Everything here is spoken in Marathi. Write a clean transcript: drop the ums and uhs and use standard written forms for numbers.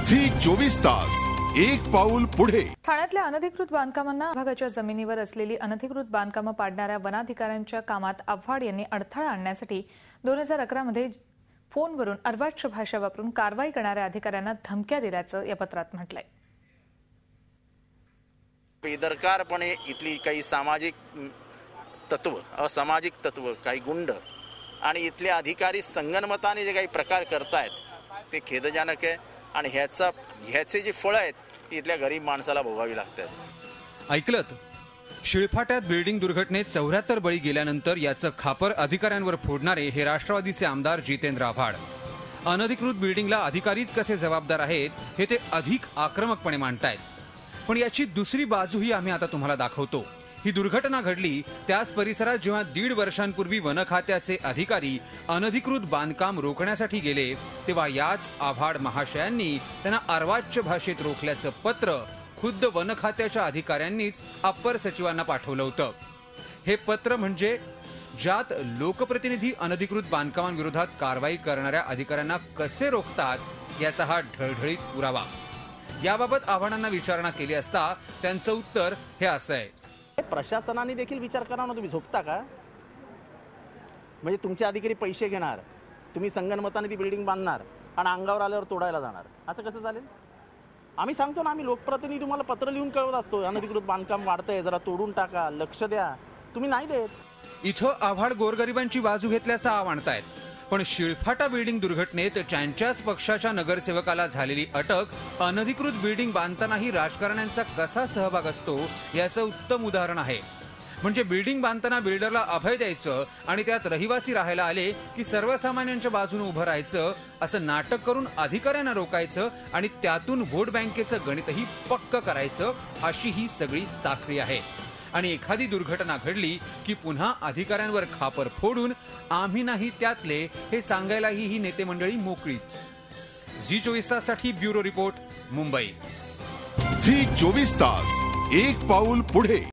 झी 24 तास एक पाऊल पुढे। ठाण्यातल्या अनधिकृत बांधकामांना विभागाच्या जमिनीवर असलेली अनधिकृत बांधकामं पाडणाऱ्या वनाधिकाऱ्यांच्या कामात आव्हाड यांनी अडथळा आणण्यासाठी 2011 मध्ये फोनवरून अर्वाच्य भाषा वापरून कारवाई करणाऱ्या अधिकाऱ्यांना धमक्या दिल्याचं या पत्रात म्हटलंय। बेदरकारपणे इथली काही सामाजिक तत्व, असामाजिक तत्व, काही गुंड आणि इथले अधिकारी संगनमताने जे काही प्रकार करतायत ते खेदजनक आहे आणि ह्याचे जे फळ आहेत इथल्या गरीब माणसाला भोगावी लागतात। ऐकलत, शिळफाट्यात बिल्डिंग दुर्घटनेत 74 बळी गेल्यानंतर याचं खापर अधिकाऱ्यांवर फोडणारे हे राष्ट्रवादीचे आमदार जितेंद्र आव्हाड अनधिकृत बिल्डिंगला अधिकारीच कसे जबाबदार आहेत हे ते अधिक आक्रमकपणे मांडतायत। पण याची दुसरी बाजूही आम्ही आता तुम्हाला दाखवतो। ही दुर्घटना घडली त्याच परिसरात जेव्हा 1.5 वर्षांपूर्वी वन खात्याचे अधिकारी अनधिकृत बांधकाम रोखण्यासाठी गेले तेव्हा याच आव्हाड महाशयांनी त्यांना अर्वाच्य भाषेत रोखल्याचं पत्र खुद्द वन खात्याच्या अधिकाऱ्यांनीच अप्पर सचिवांना पाठवलं होतं। हे पत्र म्हणजे ज्यात लोकप्रतिनिधी अनधिकृत बांधकामांविरोधात कारवाई करणाऱ्या अधिकाऱ्यांना कसे रोखतात याचा हा ढळढळीत पुरावा। याबाबत आव्हाडांना विचारणा केली असता त्यांचं उत्तर हे असं आहे। प्रशासनाने देखील विचार करा ना, तुम्ही झोपता का? म्हणजे तुमचे अधिकारी पैसे घेणार, तुम्ही संगनमताने ती बिल्डिंग बांधणार आणि अंगावर आल्यावर तोडायला जाणार, असं कसं चालेल? आम्ही सांगतो ना, आम्ही लोकप्रतिनिधी तुम्हाला पत्र लिहून कळवत असतो, अनधिकृत बांधकाम वाढतंय, जरा तोडून टाका, लक्ष द्या, तुम्ही नाही देत। इथं आव्हाड गोरगरिबांची बाजू घेतल्याचा आव आणतायत, पण शिळफाटा बिल्डिंग दुर्घटनेत त्यांच्याच पक्षाच्या नगरसेवकाला झालेली अटक अनधिकृत बिल्डिंग बांधतानाही राजकारण्यांचा कसा सहभाग असतो याचं उत्तम उदाहरण आहे। म्हणजे बिल्डिंग बांधताना बिल्डरला अभय द्यायचं आणि त्यात रहिवासी राहायला आले की सर्वसामान्यांच्या बाजूने उभं राहायचं असं नाटक करून अधिकाऱ्यांना रोकायचं आणि त्यातून व्होट बँकेचं गणितही पक्क करायचं, अशी ही सगळी साखळी आहे। आणि एखादी दुर्घटना घडली की पुन्हा अधिकाऱ्यांवर खापर फोडून आम्ही नाही त्यातले हे सांगायलाही ही नेते मंडळी मोकळीच। झी 24 ताससाठी ब्युरो रिपोर्ट, मुंबई। झी 24 तास एक पाऊल पुढे।